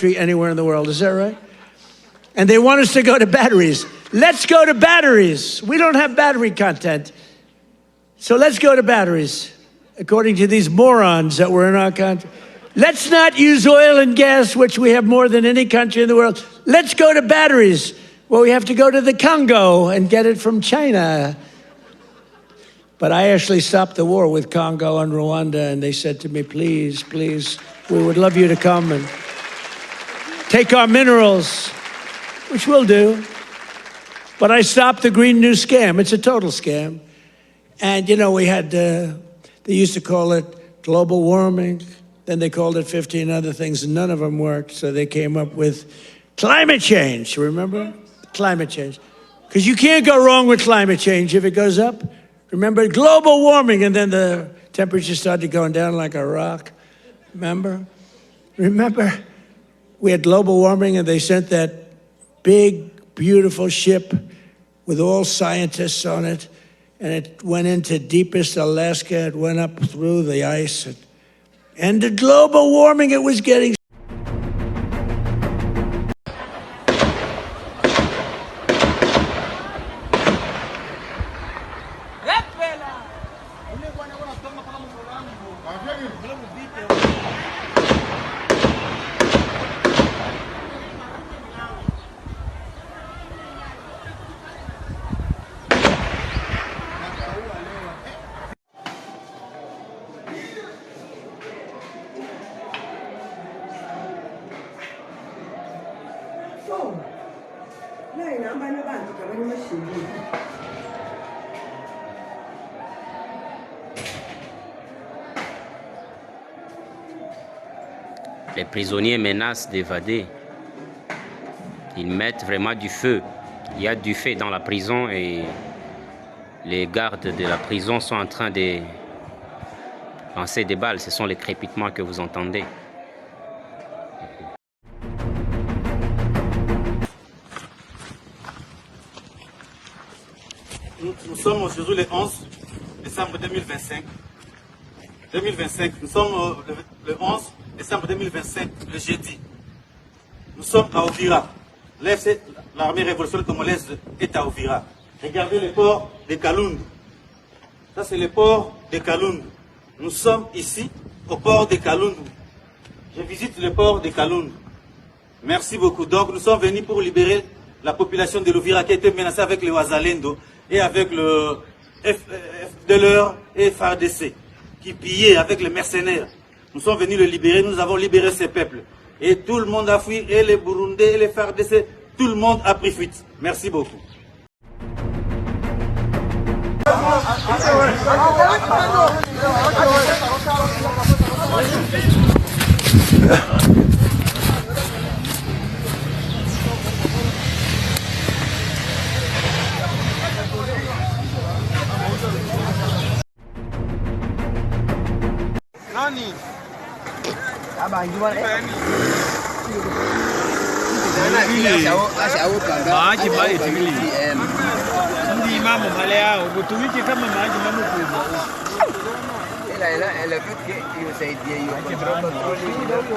anywhere in the world. Is that right? And they want us to go to batteries. Let's go to batteries. We don't have battery content. So let's go to batteries, according to these morons that were in our country. Let's not use oil and gas, which we have more than any country in the world. Let's go to batteries. Well, we have to go to the Congo and get it from China. But I actually stopped the war with Congo and Rwanda, and they said to me, please, please, we would love you to come and take our minerals, which we'll do. But I stopped the Green New Scam. It's a total scam. And, you know, we had, they used to call it global warming. Then they called it 15 other things, and none of them worked. So they came up with climate change, remember? Climate change. Because you can't go wrong with climate change if it goes up. Remember, global warming, and then the temperature started going down like a rock. Remember? We had global warming, and they sent that big, beautiful ship with all scientists on it, and it went into deepest Alaska. It went up through the ice. And the global warming, it was getting... Les prisonniers menacent d'évader. Ils mettent vraiment du feu. Il y a du feu dans la prison et les gardes de la prison sont en train de lancer des balles. Ce sont les crépitements que vous entendez. Nous sommes aujourd'hui le 11 décembre 2025. Nous sommes le 11 décembre 2025, le jeudi. Nous sommes à Uvira. L'armée révolutionnaire congolaise est à Uvira. Regardez le port de Kalundu. Ça, c'est le port de Kalundu. Nous sommes ici, au port de Kalundu. Je visite le port de Kalundu. Merci beaucoup. Donc, nous sommes venus pour libérer la population de l'Uvira qui a été menacée avec le Wazalendo et avec le FDLR et FARDC qui pillaient avec les mercenaires. Nous sommes venus le libérer, nous avons libéré ces peuples. Et tout le monde a fui, et les Burundais, et les FARDC, tout le monde a pris fuite. Merci beaucoup. Nani? Maji mbali tigili. Ndi mama malea ubutumiki kama maji mama kubwa. Ela fique eu sei dia eu controle kidogo.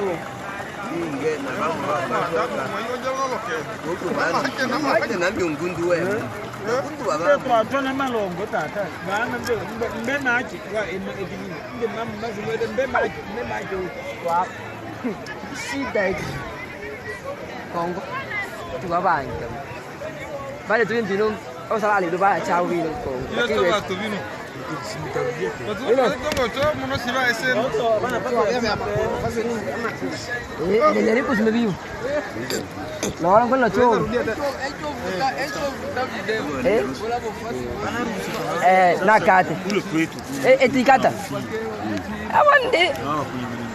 Inge na mama. Huko na ngundu wewe. Ngundu wa Kwa tona malongo tata. Bana mbe maji kwa etigili. Ndi mama mazimwede mbe maji kwa shida Congo tu có bài bây giờ tôi nhìn luôn ông sao lại được bài chào vì Congo cái gì để lấy cosme viu nó đang vẫn là chô nakate etikata awande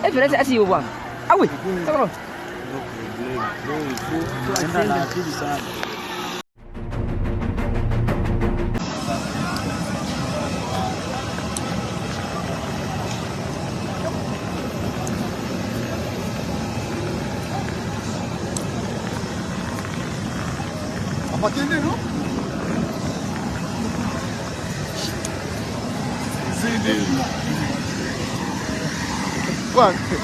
efere asi ubwa awi takoro Atende, não? Sim, quanto?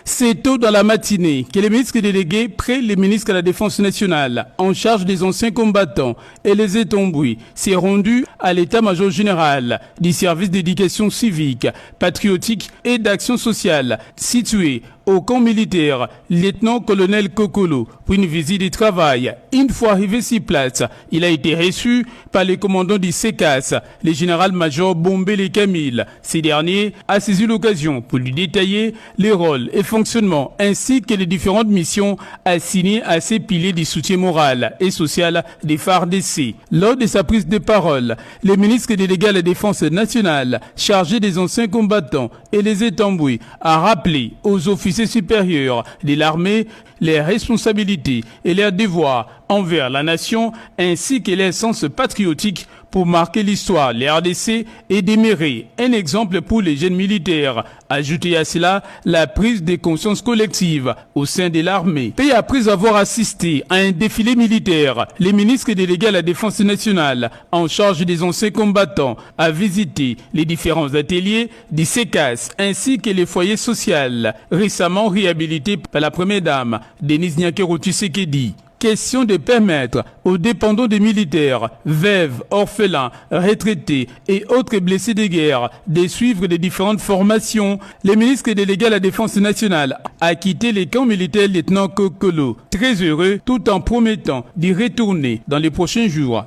C'est tôt dans la matinée que les ministres délégués près les ministres de la Défense nationale en charge des anciens combattants et les étombouis s'est rendu à l'état-major général du service d'éducation civique, patriotique et d'action sociale situé au camp militaire, lieutenant-colonel Kokolo, pour une visite de travail. Une fois arrivé sur place, il a été reçu par le commandant du SECAS, le général-major Bombele Camille. Ce dernier a saisi l'occasion pour lui détailler les rôles et fonctionnements ainsi que les différentes missions assignées à ces piliers du soutien moral et social des FARDC. Lors de sa prise de parole, le ministre délégué à la Défense nationale, chargé des anciens combattants et les étombouis, a rappelé aux officiers supérieurs de l'armée les responsabilités et leurs devoirs envers la nation ainsi que leur sens patriotique pour marquer l'histoire, les RDC et démérer un exemple pour les jeunes militaires. Ajoutez à cela la prise de conscience collective au sein de l'armée. Puis après avoir assisté à un défilé militaire, les ministres délégués à la Défense nationale en charge des anciens combattants a visité les différents ateliers du SECAS ainsi que les foyers sociaux récemment réhabilités par la première dame Denise Nyakero Tshisekedi. Question de permettre aux dépendants des militaires, veuves, orphelins, retraités et autres blessés de guerre de suivre les différentes formations. Le ministre délégué à la Défense nationale a quitté les camps militaires lieutenant Kokolo, très heureux tout en promettant d'y retourner dans les prochains jours.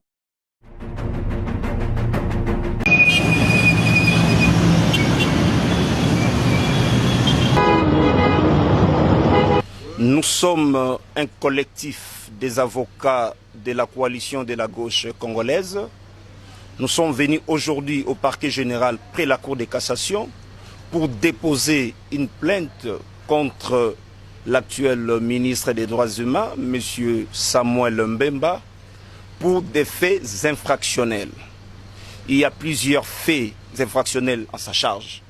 Nous sommes un collectif des avocats de la coalition de la gauche congolaise. Nous sommes venus aujourd'hui au parquet général près la Cour de cassation pour déposer une plainte contre l'actuel ministre des Droits humains, M. Samuel Mbemba, pour des faits infractionnels. Il y a plusieurs faits infractionnels à sa charge.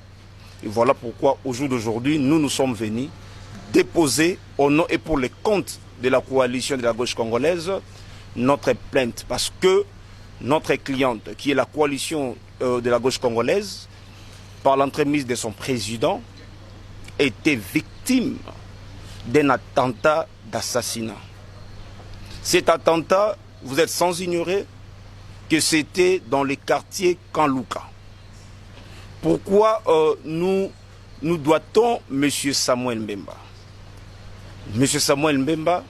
Et voilà pourquoi au jour d'aujourd'hui, nous sommes venus déposer au nom et pour le compte de la coalition de la gauche congolaise notre plainte, parce que notre cliente, qui est la coalition de la gauche congolaise, par l'entremise de son président, était victime d'un attentat d'assassinat. Cet attentat, vous êtes sans ignorer que c'était dans le quartier Kanluka. Pourquoi nous doit-on M. Samuel Mbemba? M. Samuel Mbemba,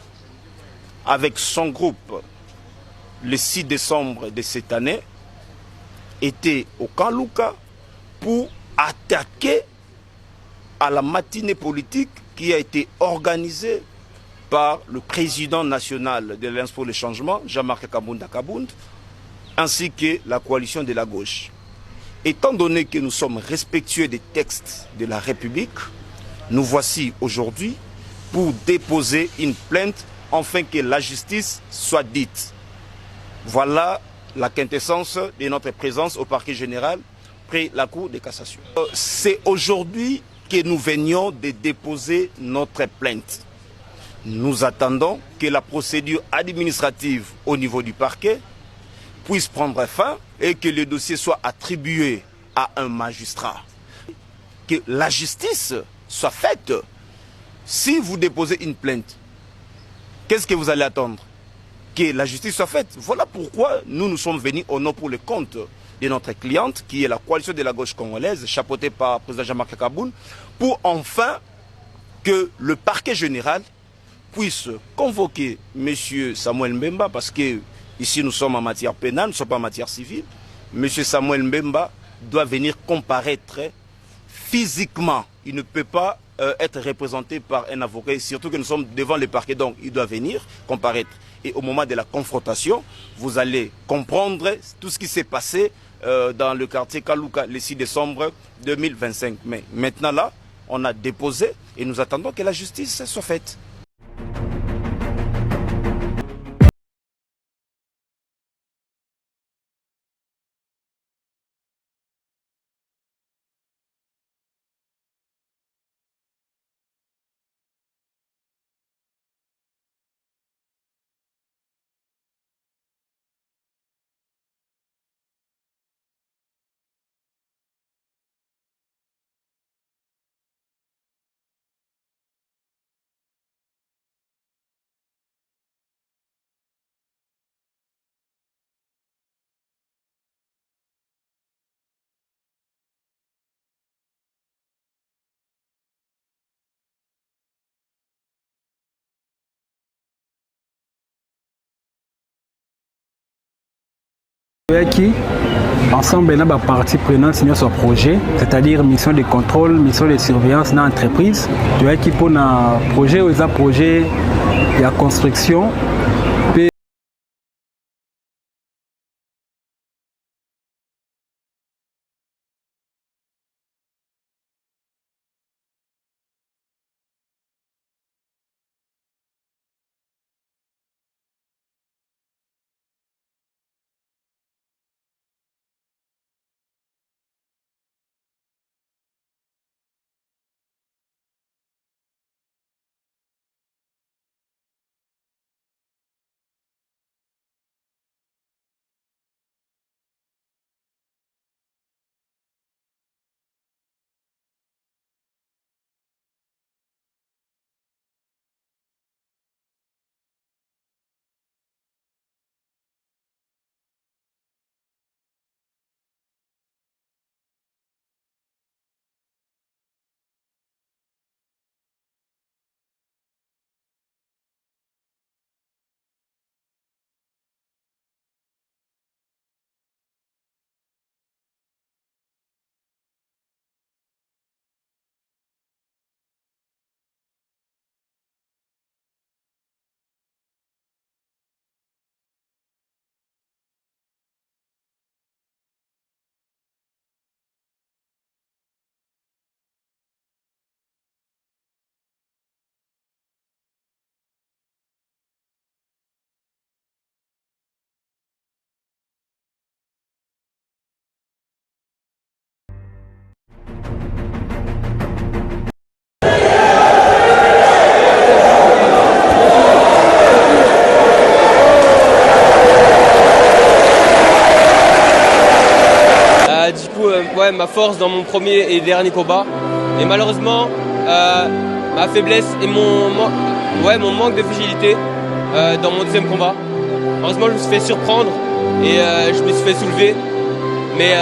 avec son groupe, le 6 décembre de cette année, était au Kanluka pour attaquer à la matinée politique qui a été organisée par le président national de l'Alliance pour le changement, Jean-Marc Kabunda Kabound, ainsi que la coalition de la gauche. Étant donné que nous sommes respectueux des textes de la République, nous voici aujourd'hui pour déposer une plainte afin que la justice soit dite. Voilà la quintessence de notre présence au parquet général près la Cour de cassation. C'est aujourd'hui que nous venions de déposer notre plainte. Nous attendons que la procédure administrative au niveau du parquet puisse prendre fin et que le dossier soit attribué à un magistrat. Que la justice soit faite. Si vous déposez une plainte, qu'est-ce que vous allez attendre? Que la justice soit faite. Voilà pourquoi nous sommes venus au nom pour le compte de notre cliente, qui est la coalition de la gauche congolaise, chapeautée par le président Jean-Marc Kaboun, pour enfin que le parquet général puisse convoquer M. Samuel Mbemba, parce que ici nous sommes en matière pénale, nous ne sommes pas en matière civile. M. Samuel Mbemba doit venir comparaître physiquement. Il ne peut pas être représenté par un avocat, et surtout que nous sommes devant le parquet, donc il doit venir comparaître. Et au moment de la confrontation, vous allez comprendre tout ce qui s'est passé dans le quartier Kalouka le 6 décembre 2025. Mais maintenant là, on a déposé et nous attendons que la justice soit faite. Qui ensemble na ba partie prenante sur ce projet, c'est-à-dire mission de contrôle, mission de surveillance dans l'entreprise. Qui pour un projet ou un projet de construction. Ma force dans mon premier et dernier combat. Et malheureusement, ma faiblesse et mon manque de vigilité dans mon deuxième combat. Heureusement, je me suis fait surprendre et je me suis fait soulever. Mais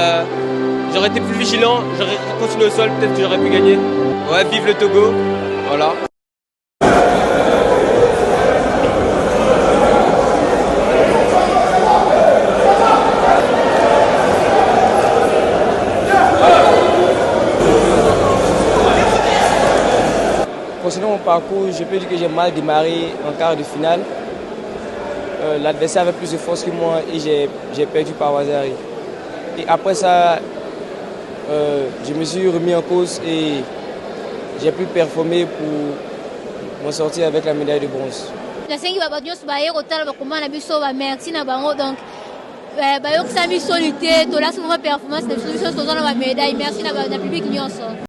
j'aurais été plus vigilant, j'aurais continué au sol, peut-être que j'aurais pu gagner. Ouais, vive le Togo. Voilà. Concernant mon parcours, je peux dire que j'ai mal démarré en quart de finale. L'adversaire avait plus de force que moi et j'ai perdu par hasard. Et après ça, je me suis remis en cause et j'ai pu performer pour m'en sortir avec la médaille de bronze. Donc, merci na public nyonso.